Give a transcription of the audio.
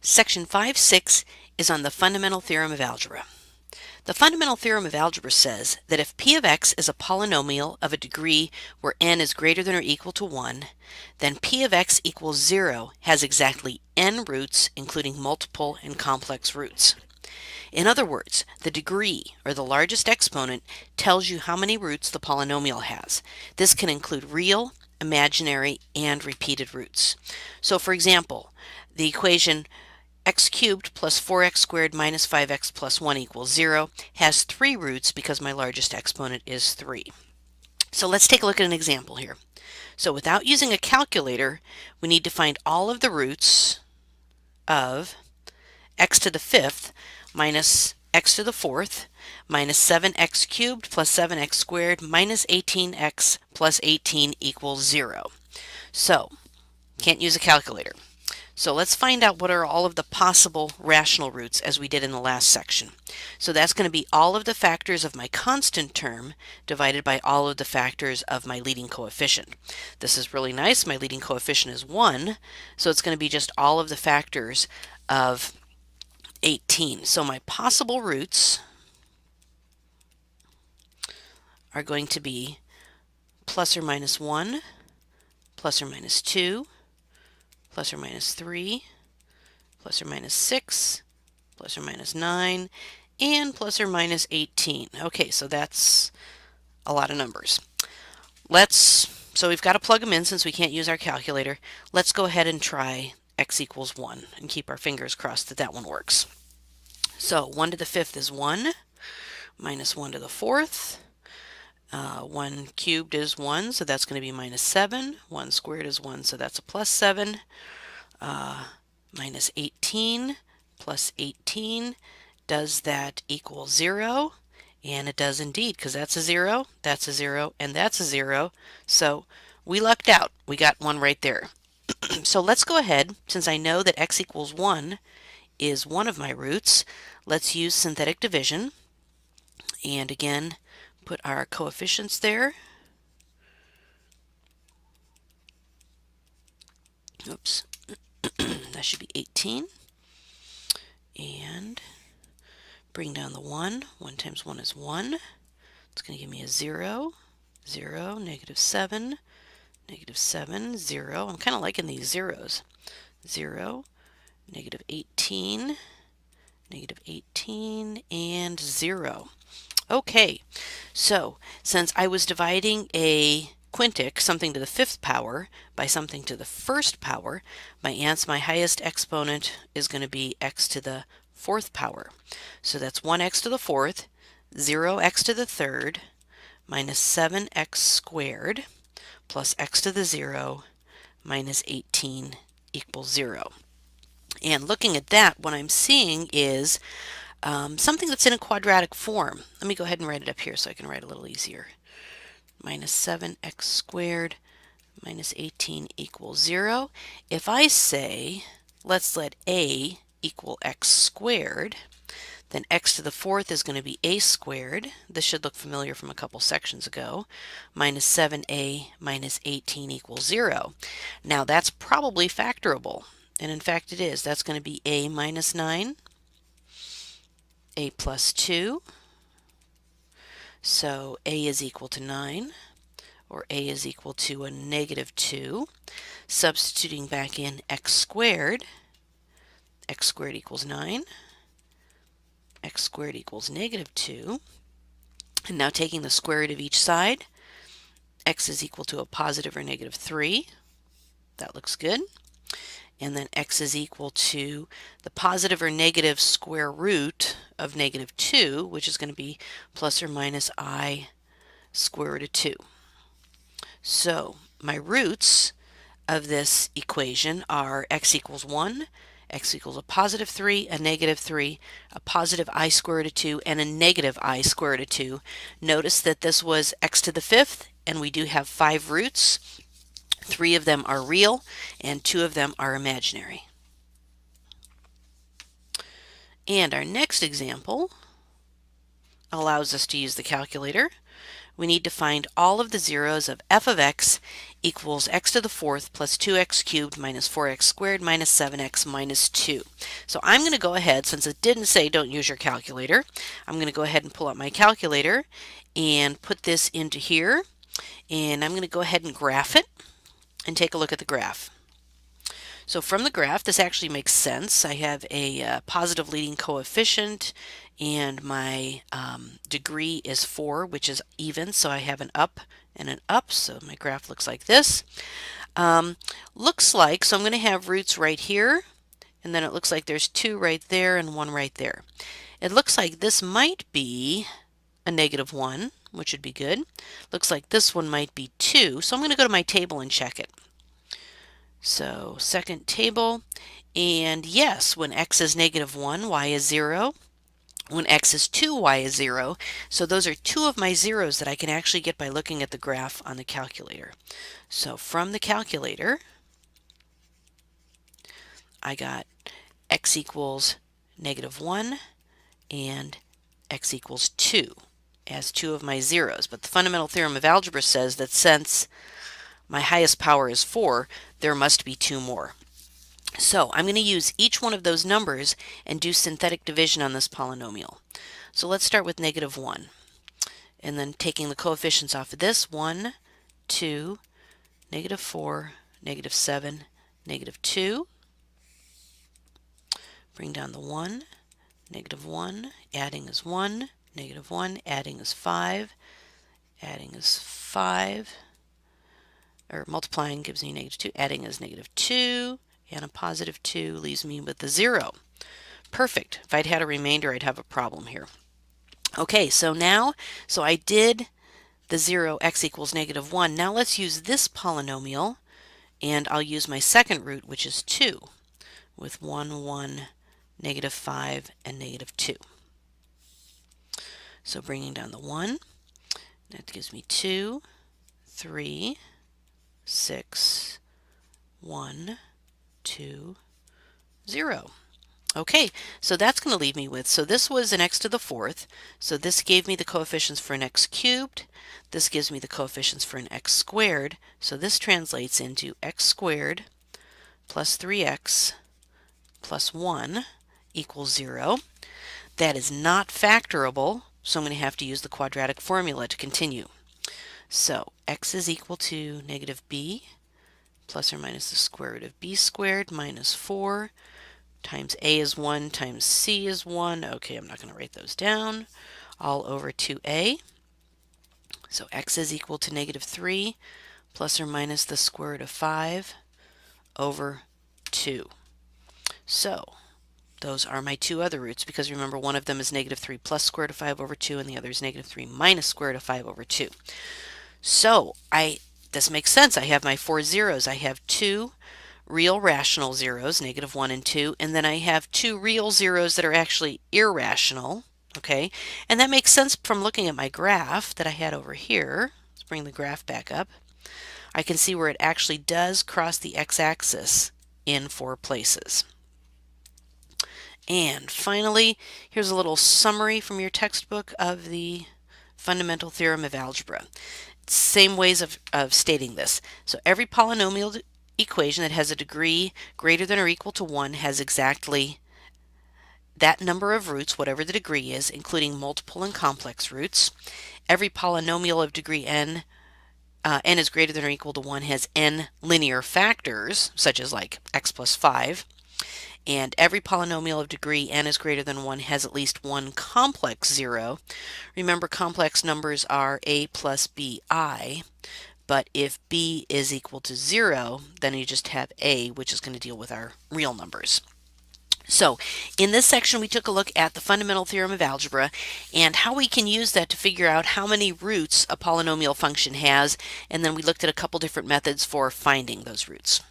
Section 5.6 is on the fundamental theorem of algebra. The fundamental theorem of algebra says that if p of x is a polynomial of a degree where n is greater than or equal to 1, then p of x equals 0 has exactly n roots, including multiple and complex roots. In other words, the degree, or the largest exponent, tells you how many roots the polynomial has. This can include real, imaginary, and repeated roots. So for example, the equation x cubed plus 4x squared minus 5x plus 1 equals 0 has 3 roots because my largest exponent is 3. So let's take a look at an example here. So without using a calculator, we need to find all of the roots of x to the 5th minus x to the 4th minus 7x cubed plus 7x squared minus 18x plus 18 equals 0. So, can't use a calculator. So let's find out what are all of the possible rational roots as we did in the last section. So that's going to be all of the factors of my constant term divided by all of the factors of my leading coefficient. This is really nice. My leading coefficient is 1, so it's going to be just all of the factors of 18. So my possible roots are going to be plus or minus 1, plus or minus 2, plus or minus 3, plus or minus 6, plus or minus 9, and plus or minus 18. Okay, so that's a lot of numbers. So we've got to plug them in since we can't use our calculator. Let's go ahead and try x equals 1 and keep our fingers crossed that that one works. So 1 to the 5th is 1, minus 1 to the 4th. 1 cubed is 1, so that's going to be minus 7. 1 squared is 1, so that's a plus 7. Minus 18 plus 18, does that equal 0? And it does indeed, because that's a 0, that's a 0, and that's a 0. So we lucked out. We got one right there. So let's go ahead, since I know that x equals 1 is one of my roots, let's use synthetic division. And again, put our coefficients there. Oops. That should be 18. And bring down the 1. 1 times 1 is 1. It's going to give me a 0, 0, negative 7, negative 7, 0. I'm kind of liking these zeros. 0, negative 18, negative 18, and 0. Okay, so since I was dividing a quintic, something to the 5th power, by something to the 1st power, my highest exponent is going to be x to the 4th power. So that's 1x to the 4th, 0x to the 3rd, minus 7x squared, plus x to the 0, minus 18 equals 0. And looking at that, what I'm seeing is something that's in a quadratic form. Let me go ahead and write it up here so I can write a little easier. Minus 7x squared minus 18 equals 0. If I say, let's let a equal x squared, then x to the 4th is going to be a squared. This should look familiar from a couple sections ago. Minus 7a minus 18 equals 0. Now that's probably factorable, and in fact it is. That's going to be a minus 9, a plus 2. So a is equal to 9, or a is equal to a negative 2. Substituting back in x squared equals 9, x squared equals negative 2. And now taking the square root of each side, x is equal to a positive or negative 3. That looks good. And then x is equal to the positive or negative square root of negative 2, which is going to be plus or minus I square root of 2. So my roots of this equation are x equals 1, x equals a positive 3, a negative 3, a positive I square root of 2, and a negative I square root of 2. Notice that this was x to the 5th, and we do have 5 roots. 3 of them are real, and 2 of them are imaginary. And our next example allows us to use the calculator. we need to find all of the zeros of f of x equals x to the fourth plus 2x cubed minus 4x squared minus 7x minus 2. So I'm going to go ahead, since it didn't say don't use your calculator, I'm going to go ahead and pull out my calculator and put this into here. And I'm going to go ahead and graph it and take a look at the graph. So from the graph, this actually makes sense. I have a positive leading coefficient, and my degree is 4, which is even, so I have an up and an up, so my graph looks like this. Looks like, so I'm going to have roots right here, and then it looks like there's 2 right there and 1 right there. It looks like this might be a -1, which would be good. Looks like this one might be 2, so I'm going to go to my table and check it. So second table, and yes, when x is -1, y is 0. When x is 2, y is 0. So those are 2 of my zeros that I can actually get by looking at the graph on the calculator. So from the calculator, I got x equals -1 and x equals 2 as 2 of my zeros. But the fundamental theorem of algebra says that since my highest power is 4, there must be 2 more. So I'm going to use each one of those numbers and do synthetic division on this polynomial. So let's start with -1. And then taking the coefficients off of this, 1, 2, -4, -7, -2. Bring down the 1, -1, adding is 1, -1, adding is 5, adding is 5, or multiplying gives me -2, adding is -2, and a +2 leaves me with the 0. Perfect. If I'd had a remainder, I'd have a problem here. Okay, so now, so I did the 0, x equals -1. Now let's use this polynomial, and I'll use my second root, which is 2, with 1, 1, -5, and -2. So bringing down the 1, that gives me 2, 3, 6, 1, 2, 0. Okay, so that's going to leave me with, so this was an x to the fourth, so this gave me the coefficients for an x cubed, this gives me the coefficients for an x squared, so this translates into x squared plus 3x plus 1 equals 0. That is not factorable, so I'm going to have to use the quadratic formula to continue. So x is equal to -b plus or minus the square root of b squared minus 4 times a is 1 times c is 1. Okay, I'm not going to write those down. All over 2a. So x is equal to -3 plus or minus the square root of 5 over 2. So those are my 2 other roots, because remember, one of them is -3 plus square root of 5 over 2, and the other is -3 minus square root of 5 over 2. So this makes sense. I have my 4 zeros. I have 2 real rational zeros, -1 and 2, and then I have 2 real zeros that are actually irrational, okay? And that makes sense from looking at my graph that I had over here. Let's bring the graph back up. I can see where it actually does cross the x-axis in 4 places. And finally, here's a little summary from your textbook of the fundamental theorem of algebra. Same ways of stating this. So every polynomial equation that has a degree greater than or equal to 1 has exactly that number of roots, whatever the degree is, including multiple and complex roots. Every polynomial of degree n, n is greater than or equal to 1, has n linear factors, such as like x plus 5. And every polynomial of degree n is greater than 1 has at least one complex zero. Remember, complex numbers are a plus bi, but if b is equal to 0, then you just have a, which is going to deal with our real numbers. So in this section, we took a look at the fundamental theorem of algebra and how we can use that to figure out how many roots a polynomial function has, and then we looked at a couple different methods for finding those roots.